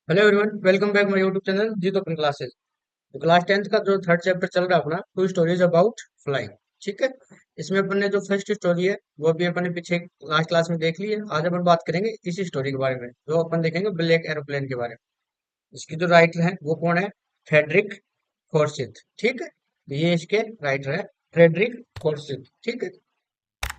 Hello everyone, welcome back my YouTube channel जी तो अपन क्लासेस। तो क्लास 10th का जो थर्ड चैप्टर चल रहा है अपना, टू स्टोरीज अबाउट फ्लाइंग। ठीक है। इसमें अपन ने जो फर्स्ट स्टोरी है वो भी अपन ने पीछे लास्ट क्लास में देख ली है। आज अपन बात करेंगे इसी स्टोरी के बारे में, जो अपन देखेंगे ब्लैक एरोप्लेन के बारे में। इसकी जो राइटर है वो कौन है? फ्रेडरिक फॉर्सिथ। ठीक है, तो ये इसके राइटर है, फ्रेडरिक फॉर्सिथ। ठीक है।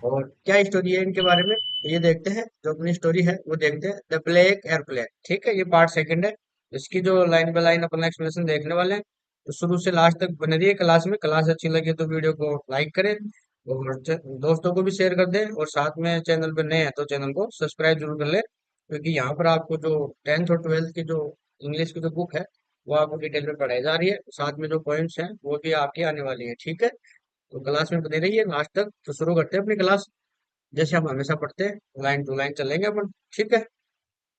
और क्या स्टोरी है इनके बारे में, तो ये देखते हैं। जो अपनी स्टोरी है वो देखते हैं, द ब्लैक एयरप्लेन। ठीक है, ये पार्ट सेकंड है। इसकी जो line by line upon explanation देखने वाले हैं, तो शुरू से लास्ट तक बने रहिए क्लास में। क्लास अच्छी लगी तो वीडियो को लाइक करें और दोस्तों को भी शेयर कर दें। और साथ में चैनल पर नए हैं तो चैनल को सब्सक्राइब जरूर कर ले, क्योंकि यहाँ पर आपको जो 10th और 12th की जो इंग्लिश की जो बुक है वो आपको डिटेल में पढ़ाई जा रही है। साथ में जो पॉइंट्स हैं वो भी आपकी आने वाली है। ठीक है, तो क्लास में बने रहिए लास्ट तक। तो शुरू करते हैं अपनी क्लास, जैसे हम हमेशा पढ़ते हैं, लाइन टू लाइन चलेंगे अपन। ठीक है।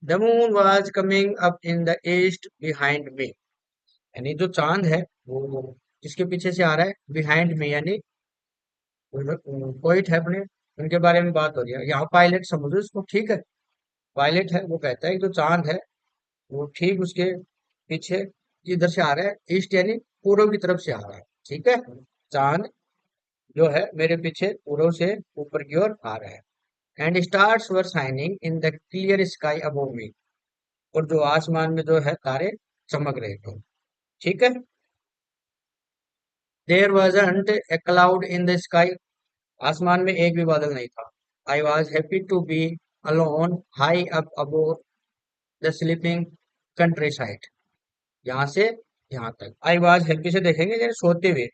The moon was coming up in the east behind me. यानी जो चांद है वो किसके पीछे से आ रहा है? बिहाइंड मी, यानी पोइट है अपने, उनके बारे में बात हो रही है यहाँ। पायलट समझो इसको। ठीक है, पायलट है वो कहता है कि जो चांद है वो ठीक उसके पीछे इधर से आ रहा है, ईस्ट यानी पूर्व की तरफ से आ रहा है। ठीक है, चांद जो है मेरे पीछे पूर्व से ऊपर की ओर आ रहा है। And stars were shining in the clear sky above me. और जो आसमान में जो है तारे चमक रहे थे। ठीक है। There wasn't a cloud in the sky. आसमान में एक भी बादल नहीं था। I was happy to be alone high up above the sleeping countryside. यहाँ से यहाँ तक आई वॉज हैप्पी से देखेंगे जैसे सोते हुए।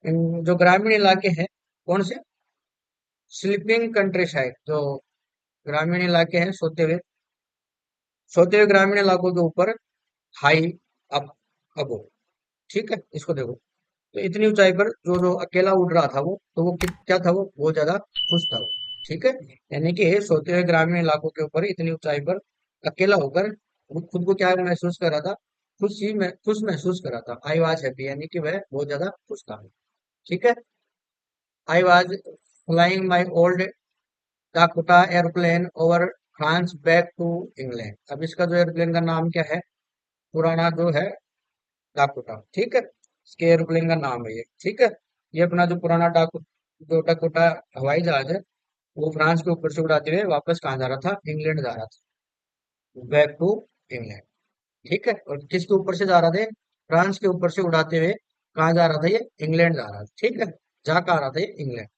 जो ग्रामीण इलाके हैं, कौन से? स्लीपिंग कंट्री साइड, जो ग्रामीण इलाके हैं सोते हुए, सोते हुए ग्रामीण इलाकों के ऊपर, हाई अप अबो। ठीक है, इसको देखो। तो इतनी ऊंचाई पर जो जो अकेला उड़ रहा था वो, तो वो क्या था? वो बहुत ज्यादा खुश था वो। ठीक है, यानी कि सोते हुए ग्रामीण इलाकों के ऊपर इतनी ऊंचाई पर अकेला होकर वो खुद को क्या महसूस कर रहा था? खुशी में खुश महसूस कर रहा था। आई वाज हैप्पी, यानी कि वह बहुत ज्यादा खुश था। ठीक है। I was flying my old Dakota airplane over France back to England. अब इसका जो एयरप्लेन का नाम क्या है? पुराना जो है डाकोटा। ठीक है, इसके एयरप्लेन का नाम है ये। ठीक है, ये अपना जो पुराना जो डाकोटा हवाई जहाज है वो फ्रांस के ऊपर से उड़ाते हुए वापस कहाँ जा रहा था? इंग्लैंड जा रहा था, बैक टू इंग्लैंड। ठीक है, और किसके ऊपर से जा रहा था? फ्रांस के ऊपर से उड़ाते हुए कहाँ जा रहा था ये? इंग्लैंड जा रहा था। ठीक है, जा कहाँ रहा था ये? England.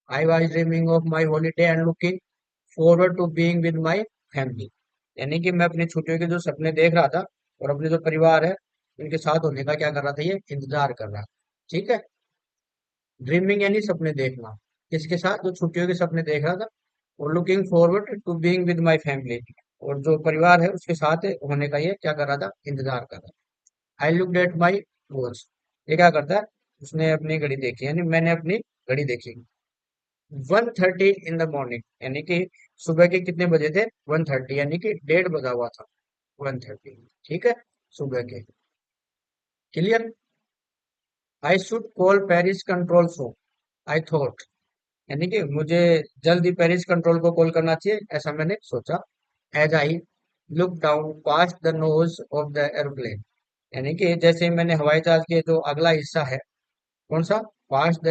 I was dreaming of my holiday and looking forward to being with my family. यानी कि मैं अपनी छुट्टियों के जो सपने देख रहा था और अपने जो परिवार है उनके साथ होने का क्या कर रहा था? ये इंतजार कर रहा था। ठीक है, ड्रीमिंग यानी सपने देखना। किसके साथ? जो छुट्टियों के सपने देख रहा था। और looking forward to being with my family, और जो परिवार है उसके साथ होने का ये क्या कर रहा था? इंतजार कर रहा था। I looked at my watch. ये क्या करता है? उसने अपनी घड़ी देखी, यानी मैंने अपनी घड़ी देखी। 1:30 इन द मॉर्निंग, यानी कि सुबह के कितने बजे थे? 1:30, यानी कि 1:30 बजा हुआ था। 1:30। ठीक है, सुबह के। Clear? I should call Paris control room, I thought. यानी कि मुझे जल्दी पेरिस कंट्रोल को कॉल करना चाहिए, ऐसा मैंने सोचा। As I look down past the nose of the aeroplane. यानी कि जैसे ही मैंने हवाई जहाज के जो अगला हिस्सा है, कौन सा? Past the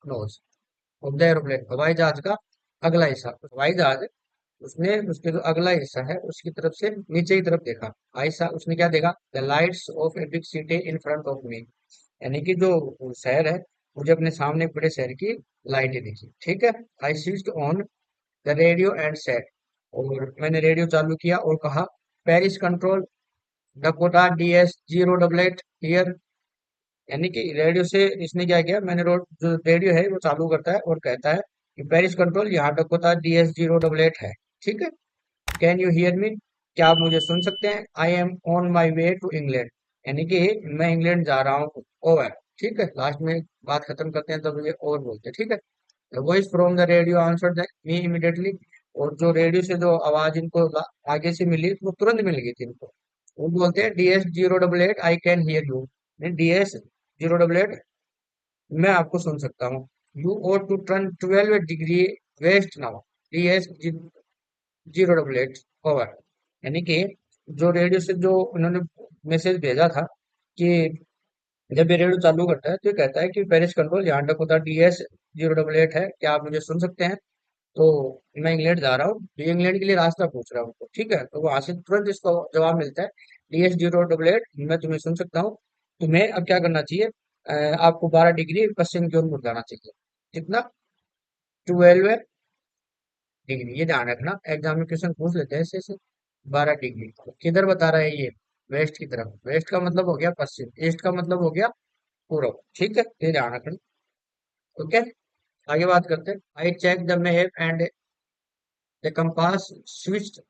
nose of the aeroplane, हवाई जहाज का अगला हिस्सा। हवाई जहाज, उसने उसके जो अगला हिस्सा है उसकी तरफ से नीचे की तरफ देखा। ऐसा उसने क्या देखा? The lights off a big city in front of मी। यानी कि जो शहर है, मुझे अपने सामने बड़े शहर की लाइटें दिखी। ठीक है। I switched on the radio and set. और मैंने रेडियो चालू किया और कहा, Paris control, Dakota DS 088 here. यानी कि रेडियो से इसने क्या किया? मैंने जो रेडियो है वो चालू करता है और कहता है कि पेरिस कंट्रोल, यहाँ डकोटा DS 088 है। ठीक है, कैन यू हियर मी? क्या आप मुझे सुन सकते हैं? I am on my way to England. यानी कि मैं इंग्लैंड जा रहा हूँ। ओवर। ठीक है, लास्ट में बात खत्म करते हैं तब ये ओवर बोलते हैं। ठीक है, the voice from the radio answered me immediately. और जो रेडियो से जो आवाज इनको आगे से मिली वो तुरंत मिल गई थी इनको। वो बोलते हैं, DS 088 I can hear you. DS 088, मैं आपको सुन सकता हूँ। You ought to turn 12 degree west now. DS 088 over. यानी कि जो रेडियो से जो उन्होंने मैसेज भेजा था कि जब ये रेडियो चालू करता है तो ये कहता है कि पेरिस कंट्रोल यहाँ डकोटा DS 088 है, क्या आप मुझे सुन सकते हैं? तो मैं इंग्लैंड जा रहा हूँ, तो ये इंग्लैंड के लिए रास्ता पूछ रहा हूँ उनको, ठीक है, तो वहां से तुरंत इसको जवाब मिलता है, DS 088 मैं तुम्हें सुन सकता हूँ। तुम्हें अब क्या करना चाहिए? आपको 12 डिग्री पश्चिम की ओर मुड़ जाना चाहिए। कितना? 12 डिग्री, ये ध्यान रखना, एग्जाम में क्वेश्चन पूछ लेते हैं ऐसे ऐसे। 12 डिग्री किधर बता रहा है ये? वेस्ट की तरफ। वेस्ट का मतलब हो गया पश्चिम, ईस्ट का मतलब हो गया पूरब, ठीक है, ये ध्यान रखना। ओके, आगे बात करते हैं। I check the map and the compass switched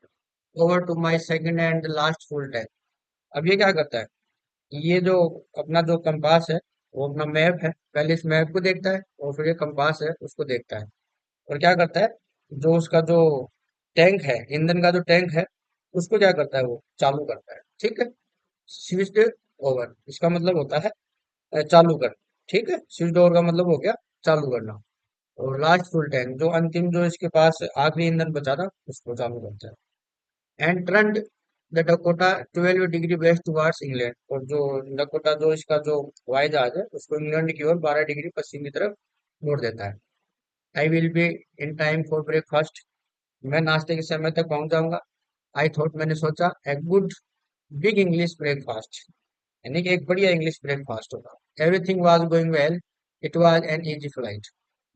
over to my second and last fuel tank. अब ये क्या करता है? ये जो अपना जो कंपास है, वो अपना मैप है, पहले इस मैप को देखता है और फिर ये कंपास है उसको देखता है, और क्या करता है, जो उसका जो टैंक है, ईंधन का जो टैंक है, उसको क्या करता है, वो चालू करता है, ठीक है। स्विच्ड ओवर इसका मतलब होता है चालू कर, ठीक है, स्विच्ड ओवर का मतलब हो गया चालू करना। और लास्ट फुल टैंक, जो अंतिम जो इसके पास आखिरी ईंधन बचा था, उसको चालू करता है। And turn the Dakota 12 degree waste towards England, और जो डकोटा जो इसका जो हवाई जहाज है, उसको इंग्लैंड की ओर 12 डिग्री पश्चिम की तरफ मोड़ देता है। I will be in time for breakfast, मैं नाश्ते के समय तक पहुंच जाऊंगा। आई थॉट मैंने सोचा, a good big English breakfast, यानी कि एक बढ़िया इंग्लिश ब्रेकफास्ट होगा। Everything was going well, it was an easy flight,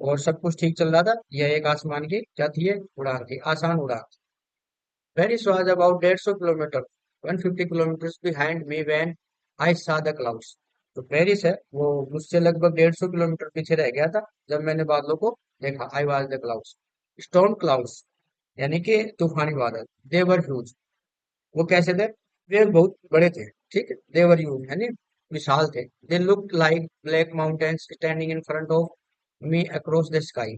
और सब कुछ ठीक चल रहा था, यह एक आसमान की क्या थी, ये उड़ान थी, आसान उड़ान। Paris was about 150 kilometre 150 kilometre behind me when I saw the clouds। तो पेरिस है वो मुझसे लगभग 150 किलोमीटर पीछे रह गया था जब मैंने बादलों को देखा। I was the clouds, storm clouds, यानी कि तूफानी बादल। देवर ह्यूज, वो कैसे थे? वे बहुत बड़े थे, ठीक है, देवर ह्यूज यानी विशाल थे। They look like black mountains standing in front of me across the sky,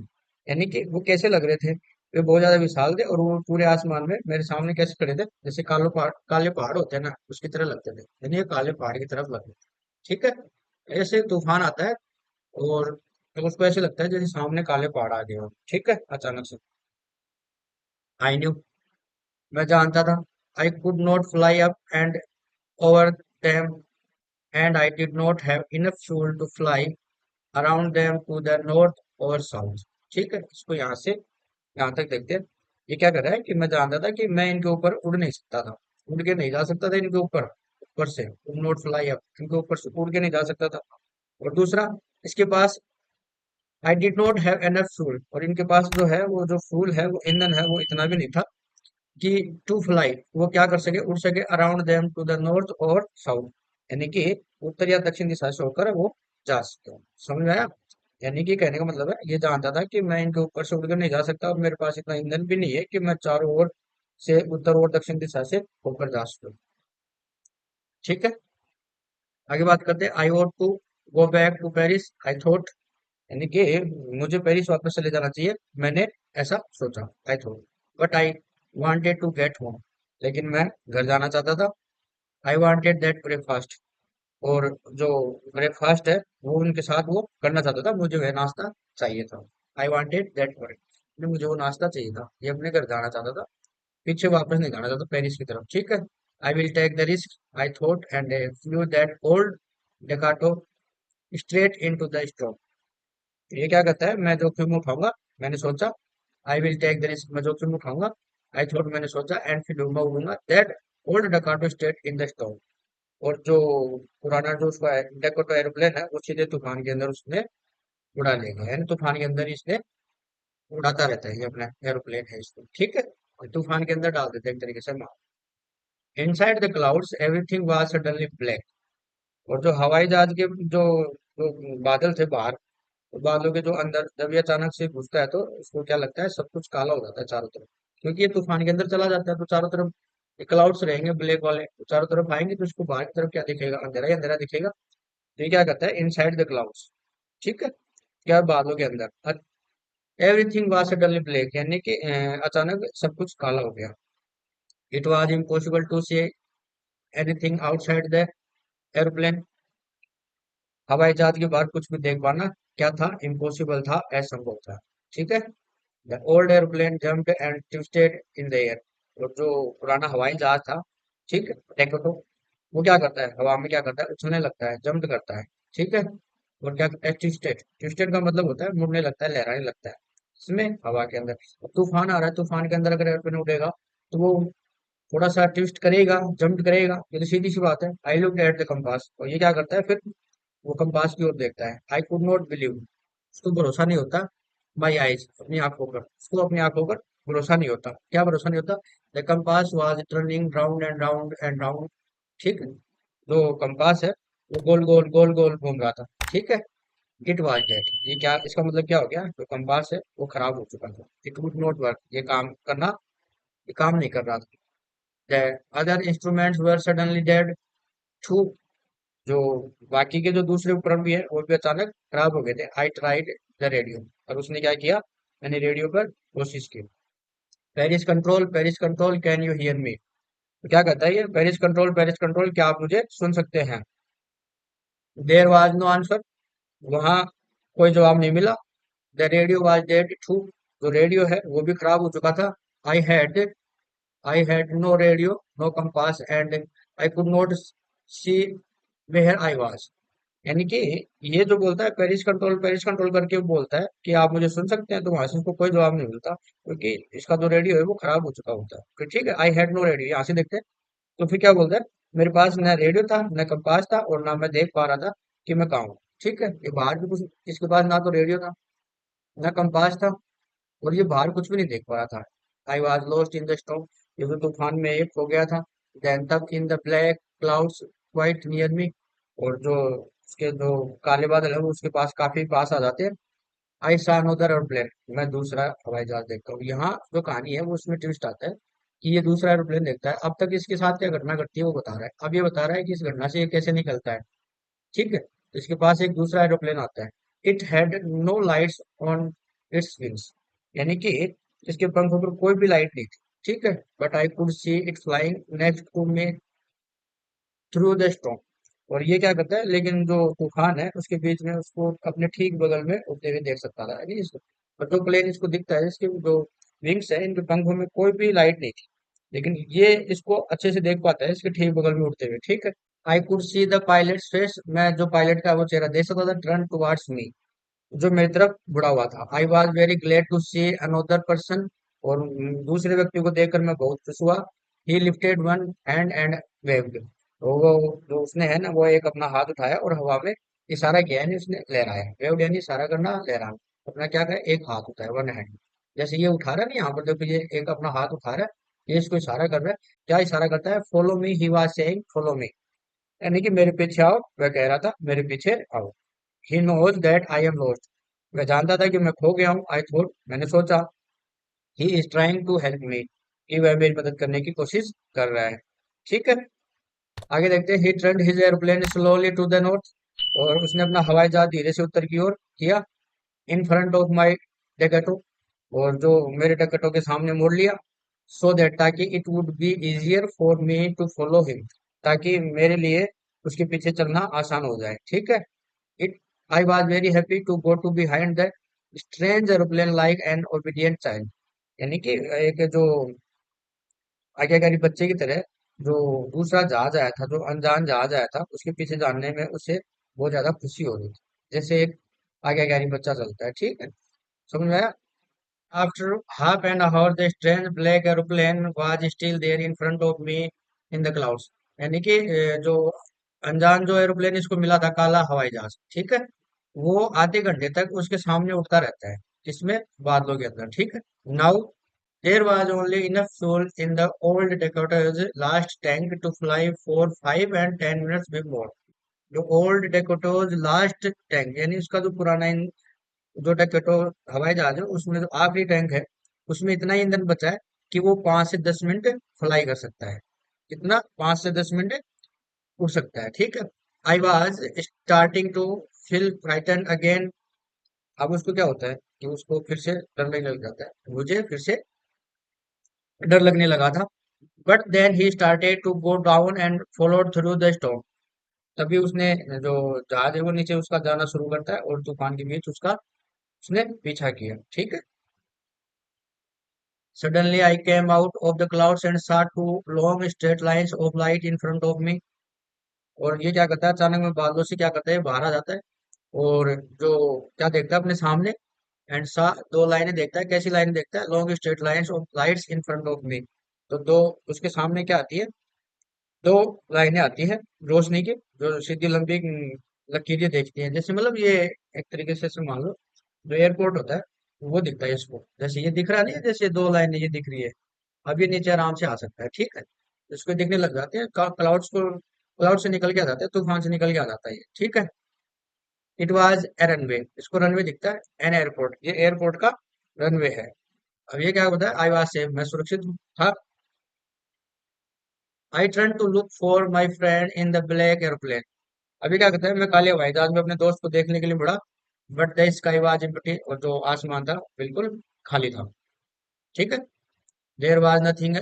यानी कि वो कैसे लग रहे थे? वे बहुत ज्यादा विशाल थे और वो पूरे आसमान में मेरे सामने कैसे खड़े थे, जैसे काले पहाड़ होते हैं ना, उसकी तरह लगते थे, यानी ये काले पहाड़ की तरफ लगते थे, ठीक है। ऐसे तूफान आता है और तो उसको ऐसे लगता है जैसे सामने काले पहाड़ आ गए हो, ठीक है, अचानक से। आई न्यू, मैं जानता था। I could not fly up and over them and I did not have enough fuel to fly around them to the north और साउथ, ठीक है। इसको यहाँ से यहाँ तक देखते हैं। ये क्या कर रहा है कि मैं जानता था कि मैं इनके ऊपर उड़ नहीं सकता था, उड़ के नहीं जा सकता था इनके ऊपर, ऊपर से नॉट फ्लाई अप, इनके ऊपर से उड़ के नहीं जा सकता था। और दूसरा, इसके पास I did not have enough fuel, और इनके पास जो है वो जो फ्यूल है, वो ईंधन है, वो इतना भी नहीं था कि टू फ्लाई, वो क्या कर सके, उड़ सके around them to the north और साउथ, यानी कि उत्तर या दक्षिण दिशा से होकर वो जा सकते हो। समझ में आया? यानी कि कहने का मतलब है, ये जानता था कि मैं इनके ऊपर से उड़कर नहीं जा सकता और मेरे पास इतना ईंधन भी नहीं है कि मैं चारों ओर से उत्तर और दक्षिण दिशा से होकर जा सकूं, ठीक है। आगे बात करते हैं। I want to go back to Paris, I thought, यानी कि मुझे पेरिस वापस चले जाना चाहिए, मैंने ऐसा सोचा, I thought. But I wanted to get home, लेकिन मैं घर जाना चाहता था। आई वांटेड दैट ब्रेकफास्ट, और जो ब्रेकफास्ट है वो उनके साथ वो करना चाहता था, मुझे वह नाश्ता चाहिए था। आई वांटेड दैट ब्रेक, मुझे वो नाश्ता चाहिए था, ये अपने घर जाना चाहता था, पीछे वापस नहीं जाना चाहता पेरिस की तरफ, ठीक है। I will take the risk, I thought, and flew that old Dakota straight into the storm. ये क्या कहता है, मैं जोखिम उठाऊंगा, मैंने सोचा। I will take the risk, मैं जोखिम उठाऊंगा। आई थॉट, मैंने सोचा, एंड फिर मैं उड़ूंगा, that old Dakota straight in the storm, और जो पुराना जो उसका डेकोटो एरोप्लेन है, वो सीधे तूफान के अंदर उसने उड़ा लेगा, यानी तूफान के अंदर इसने उड़ाता रहता है, ये अपना एरोप्लेन है इसको, ठीक है, और तूफान के अंदर डाल देते हैं एक तरीके से मार। Inside the clouds everything was suddenly black, और जो हवाई जहाज के जो बादल थे बाहर, तो बादलों के जो अंदर जब ये अचानक से घुसता है तो उसको क्या लगता है, सब कुछ काला हो जाता है चारों तरफ, क्योंकि ये तूफान के अंदर चला जाता है तो चारों तरफ क्लाउड्स रहेंगे ब्लैक वाले, तो चारों तरफ आएंगे तो उसको बाहर की तरफ क्या दिखेगा, अंधेरा ही अंधेरा दिखेगा। तो ये क्या करता है, इनसाइड द क्लाउड्स, ठीक है, क्या बादलों के अंदर एवरीथिंग वाज सडनली ब्लैक, यानी कि अचानक सब कुछ काला हो गया। It was impossible to see anything outside the aeroplane, हवाई जहाज के बाहर कुछ भी देख पाना क्या था, इम्पॉसिबल था, असंभव था, ठीक है। The old aeroplane jumped and twisted in the air, और जो पुराना हवाई जहाज था, ठीक है। डेकोटो वो क्या करता है, हवा में क्या करता है, उछलने लगता है, जंप करता है। ठीक है। और क्या करता है, ट्विस्टेड, ट्विस्टेड का मतलब होता है मुड़ने लगता है, लहराने लगता है। इसमें हवा के अंदर अब तूफान आ रहा है, तूफान के अंदर अगर एयरप्लेन उड़ेगा तो वो थोड़ा सा ट्विस्ट करेगा, जंप करेगा, ये तो सीधी सी बात है। I look at the compass, और ये क्या करता है फिर, वो कंपास की ओर देखता है। आई कुड नॉट बिलीव, उसको भरोसा नहीं होता। माई आईज, अपनी आंखों पर, उसको अपनी आंखों पर भरोसा नहीं होता। क्या भरोसा नहीं होता? The compass was turning round and round and round. ठीक है। जो कंपास है वो गोल गोल गोल गोल घूम रहा था। ठीक है। इट वाज डेड, ये क्या, इसका मतलब क्या हो गया, जो कंपास है वो खराब हो चुका था। इट वुड नॉट वर्क, ये काम करना, ये काम नहीं कर रहा था। That other instruments were suddenly dead too, जो बाकी के जो दूसरे उपकरण भी है वो भी अचानक खराब हो गए थे। आई ट्राइड द रेडियो, और उसने क्या किया, मैंने रेडियो पर कोशिश की। Paris control can you hear me, तो क्या कहता है ये, पेरिस कंट्रोल क्या आप मुझे सुन सकते हैं? देयर वाज नो आंसर, वहां कोई जवाब नहीं मिला। The radio was dead too, जो रेडियो है वो भी खराब हो चुका था। I had I had no radio, no compass, and I could not see where I was. यानी कि ये जो बोलता है पेरिस कंट्रोल करके वो बोलता है कि आप मुझे सुन सकते हैं, तो वहां से उसको कोई जवाब नहीं मिलता, क्योंकि इसका जो रेडियो है वो खराब हो चुका होता है। फिर ठीक है, आई हैड नो रेडियो, यहाँ से देखते हैं। तो फिर क्या बोलता है, मेरे पास न रेडियो था, न कंपास था, और ना मैं देख पा रहा था कि मैं कहाँ हूँ। ठीक है, ये बाहर भी कुछ, इसके पास ना तो रेडियो था, न कंपास था, और ये बाहर कुछ भी नहीं देख पा रहा था। I was lost in the storm, ये तो तूफान में एक खो गया था। देन तक इन the black clouds quite near me, और जो उसके जो काले बादल है वो उसके पास काफी पास आ जाते हैं। आई सा अनदर एरोप्लेन, मैं दूसरा हवाई जहाज देखता हूँ। यहाँ जो कहानी है वो उसमें ट्विस्ट आता है कि ये दूसरा एरोप्लेन देखता है। अब तक इसके साथ क्या घटना घटती है वो बता रहा है, अब ये बता रहा है कि इस घटना से ये कैसे निकलता है। ठीक है, तो इसके पास एक दूसरा एरोप्लेन आता है। It had no lights on its wings, यानी कि इसके पंखों पर कोई भी लाइट नहीं थी। ठीक है, but I could see it flying next to me through the storm, और ये क्या करता है, लेकिन जो तूफान है उसके बीच में उसको अपने ठीक बगल में उड़ते हुए देख सकता था, यानी इसको, और जो प्लेन इसको दिखता है, इसके जो विंग्स है, इनके पंखों में कोई भी लाइट नहीं थी, लेकिन ये इसको अच्छे से देख पाता है इसके ठीक बगल में उड़ते हुए। ठीक है। आई could see the pilot face, मैं जो पायलट का वो चेहरा देख सकता था, टर्न टुवर्ड्स मी, जो मेरी तरफ मुड़ा हुआ था। I was very glad to see another person, और दूसरे व्यक्ति को देखकर मैं बहुत खुश हुआ। He lifted one hand and waved, तो वो जो उसने है ना वो एक अपना हाथ उठाया और हवा में इशारा किया, यानी उसने लहराया। वेव्ड यानी इशारा करना, लहराना। अपना क्या करे, एक हाथ उठाया, वन हैंड, जैसे ये उठा रहा है ना, यहाँ पर देखो ये एक अपना हाथ उठा रहा है, ये इसको इशारा कर रहा है। क्या इशारा करता है, follow me, he was saying follow me, यानी कि मेरे पीछे आओ, वह कह रहा था मेरे पीछे आओ। He knows that I am lost, वह जानता था कि मैं खो गया हूँ। आई थॉट, मैंने सोचा, he is trying to help me, कि वह मेरी मदद करने की कोशिश कर रहा है। ठीक है। आगे देखते हैं। He turned his airplane slowly to the north, और उसने अपना हवाई जहाज धीरे से उत्तर की ओर किया। इन फ्रंट ऑफ माई डेकेटो, और जो मेरे डेकेटो के सामने मोड़ लिया। सो दैट, ताकि it would be easier for me to follow him, ताकि मेरे लिए उसके पीछे चलना आसान हो जाए। ठीक है। It I was very happy to go to behind that strange aeroplane like an obedient child, यानी कि एक जो आज्ञाकारी बच्चे की तरह जो दूसरा जहाज आया था, जो अनजान जहाज आया था, उसके पीछे जानने में उसे बहुत ज्यादा खुशी हो रही थी, जैसे एक आज्ञाकारी बच्चा चलता है। ठीक है, समझ में आया? After half an hour the strange black aeroplane was still there in front of me in the clouds, यानी कि जो अनजान जो एरोप्लेन इसको मिला था, काला हवाई जहाज, ठीक है, वो आधे घंटे तक उसके सामने उड़ता रहता है, इसमें बादलों के अंदर। ठीक है। Now there was only enough fuel in the old Dakota's last tank to fly for 5 and 10 minutes big मोर, जो ओल्ड डेकोटा's लास्ट टैंक, यानी उसका जो पुराना जो टैकेटो हवाई जहाज है उसमें जो आखिरी टैंक है, उसमें इतना ही ईंधन बचा है कि वो 5 से 10 मिनट फ्लाई कर सकता है। कितना? 5 से 10 मिनट उड़ सकता है। ठीक है। I was starting to feel frighten again, अब उसको क्या होता है कि उसको फिर से डर लगने लग जाता है, मुझे फिर से डर लगने लगा था। But then he started to go down and followed through the storm, तभी उसने जो जहाज है वो नीचे उसका जाना शुरू करता है, और तूफान के बीच उसका उसने पीछा किया। ठीक है। Suddenly I came out of the clouds and saw two long straight lines of light in front of me. और ये क्या करता है, अचानक में बादलों से क्या करता है, बाहर आ जाता है और जो क्या देखता है अपने सामने, एंड सा दो लाइनें देखता है। कैसी लाइन देखता है? Long straight lines of lights in front of मी। तो दो, उसके सामने क्या आती है? दो लाइनें आती है रोशनी की, जो सीधी लंबी लकीरें देखती हैं, जैसे मतलब ये एक तरीके से मान लो जो एयरपोर्ट होता है वो दिखता है इसको, जैसे ये दिख रहा नहीं है, जैसे दो लाइनें ये दिख रही है। अब ये नीचे आराम से आ सकता है, ठीक है। इसको दिखने लग जाते हैं क्लाउड्स को, क्लाउड से निकल के आ जाता है, तूफान से निकल के आ जाता है ये, ठीक है। इट वाज ए रनवे, इसको रनवे दिखता है। एन एयरपोर्ट, ये एयरपोर्ट का रनवे है। अब ये क्या होता है? आई वाज सेफ, मैं सुरक्षित था। I turn to look for my friend in the black aeroplane. अभी क्या कहते हैं, मैं काले हवाई जहाज में अपने दोस्त को देखने के लिए मुड़ा। But the sky was empty, और जो आसमान था बिल्कुल खाली था, ठीक है। देयर वाज नथिंग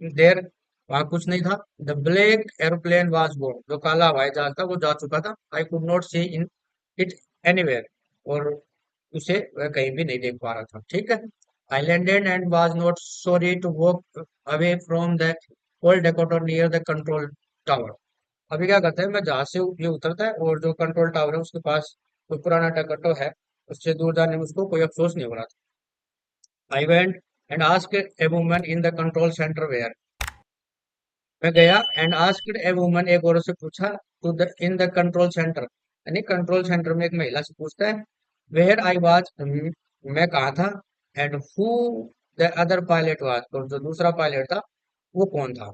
देयर, वहां कुछ नहीं था। The black aeroplane was gone, जो काला हवाई जहाज था वो जा चुका था। I could not see in it anywhere, और उसे वह कहीं भी नहीं देख पा रहा था, ठीक है। I landed and was not sorry to walk away from the old Dakota near the control tower. अभी क्या करता है, मैं जहाज से ये उतरता है और जो कंट्रोल टावर है उसके पास जो पुराना डेकोटर है उससे दूर जाने में उसको कोई अफसोस नहीं हो रहा था। I went and asked a woman in the control centre where, मैं गया एंड आस्क्ड ए वुमन, एक औरत से पूछा, to the in the control centre, यानी कंट्रोल सेंटर में एक महिला से पूछता है, वेयर आई वाज, मैं कहा था, and who the other pilot was, और जो दूसरा पायलट था वो कौन था।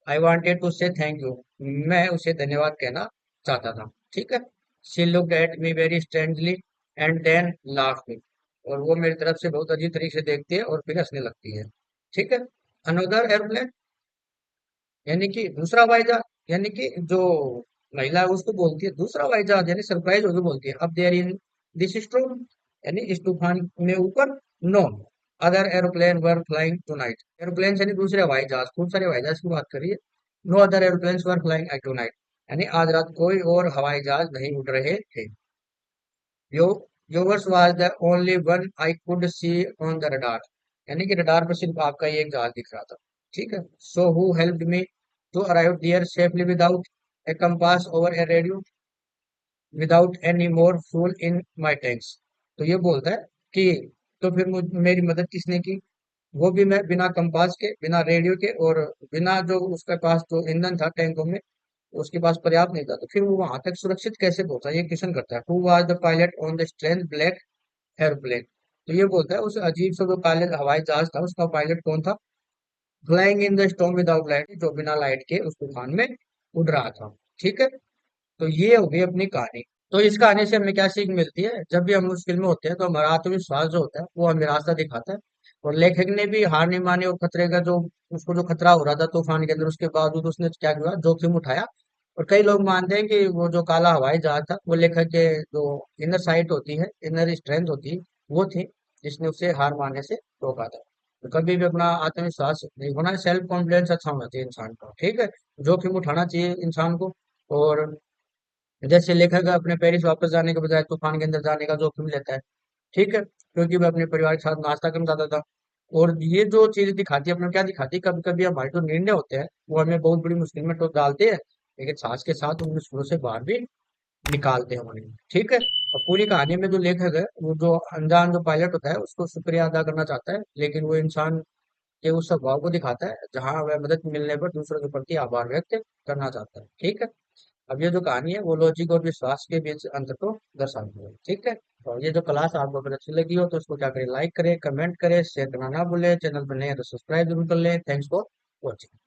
I wanted to say thank you, मैं उसे धन्यवाद कहना चाहता था, ठीक है। She looked at me very strangely and then laughed, और वो मेरी तरफ से बहुत अजीब तरीके से देखती है और फिर हंसने लगती है, ठीक है। अनदर एयरप्लेन, यानी कि दूसरा हवाई जहाज, यानी कि जो महिला है उसको बोलती है दूसरा हवाई जहाज, यानी सरप्राइज होकर बोलती है, अब देयर इन दिस स्टॉर्म, यानी इस तूफान में ऊपर। No other aeroplane were flying tonight, aeroplane यानी दूसरे हवाई जहाज, खूब सारे हवाई जहाज की बात करिए। No other aeroplane were flying tonight, यानी आज रात कोई और हवाई जहाज नहीं उड़ रहे थे। यो yours was the only one I could see on the radar, यानी कि रडार पर सिर्फ आपका ही एक जहाज दिख रहा था, ठीक है। So who helped me to arrive there safely without a compass over a radio, without any more fuel in my tanks. तो ये बोलता है कि तो फिर मेरी मदद किसने की? वो भी मैं बिना कंपास के, बिना रेडियो के, और बिना जो उसके पास जो ईंधन था टैंकों में उसके पास पर्याप्त नहीं था, तो फिर वो वहां तक सुरक्षित कैसे पहुंचा? ये क्वेश्चन करता है। Who was the pilot on the strength black airplane, तो ये बोलता है उस अजीब सा जो काले हवाई जहाज था उसका पायलट कौन था? Flying in the storm without light, जो बिना लाइट के उस तूफान में उड़ रहा था, ठीक है। तो ये हो गई अपनी कहानी। तो इस कहानी से हमें क्या सीख मिलती है? जब भी हम मुश्किल में होते हैं तो हमारा आत्मविश्वास जो होता है वो हमें रास्ता दिखाता है। और लेखक ने भी हार नहीं मानी, और खतरे का जो, उसको जो खतरा हो रहा था तूफान के अंदर, उसके बावजूद उसने क्या किया? जोखिम उठाया। और कई लोग मानते हैं कि वो जो काला हवाई जहाज था वो लेखक के जो इनर साइट होती है, इनर स्ट्रेंथ होती है, वो थी जिसने उसे हार मानने से रोका था। तो कभी भी अपना आत्मविश्वास नहीं होना, सेल्फ कॉन्फिडेंस अच्छा होना चाहिए इंसान का, ठीक है। जोखिम उठाना चाहिए इंसान को। और जैसे लेखक अपने पेरिस वापस जाने के बजाय तूफान के अंदर जाने का जोखिम लेता है, ठीक है, क्योंकि वह अपने परिवार के साथ नाश्ता करना चाहता था। और ये जो चीज दिखाती है अपने, क्या दिखाती है, कभी कभी हमारे जो निर्णय होते हैं वो हमें बहुत बड़ी मुश्किल में तो डालते हैं, लेकिन साथ के साथ उन मुश्किलों से बाहर भी निकालते हैं हमें, ठीक है। और पूरी कहानी में जो लेखक है वो जो अनजान जो पायलट होता है उसको शुक्रिया अदा करना चाहता है, लेकिन वो इंसान के उस स्वभाव को दिखाता है जहाँ वह मदद मिलने पर दूसरों के प्रति आभार व्यक्त करना चाहता है, ठीक है। अब ये जो कहानी है वो लॉजिक और विश्वास के बीच अंतर को दर्शाती है, ठीक है। तो ये जो क्लास आपको अगर अच्छी लगी हो तो उसको क्या करें, लाइक करें, कमेंट करें, शेयर करना ना भूलें। चैनल पर नए हैं तो सब्सक्राइब जरूर कर लें। Thanks for watching.